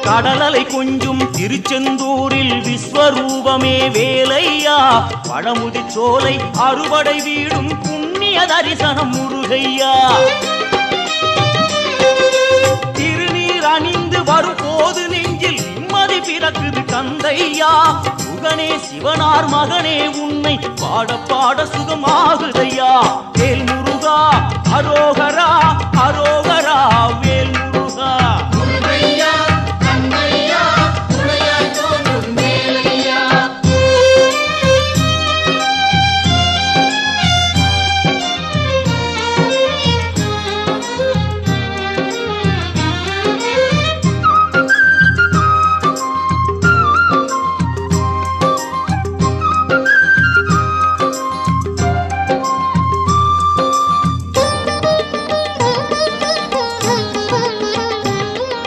கடலலை கொஞ்சும் திருச்செந்தூரில் விஸ்வரூபமே வேலையா பழமுதி சோலை அறுபடை வீடும் புண்ணிய தரிசனம் முருகையா திருநீர் அணிந்து வரும் போது நெஞ்சில் நிம்மதி பிறக்குது கந்தையா சுகனே சிவனார் மகனே உன்னை பாட பாட சுகமாகுதையா வேல் முருகா அரோகரா அரோகரா வேல் முருகா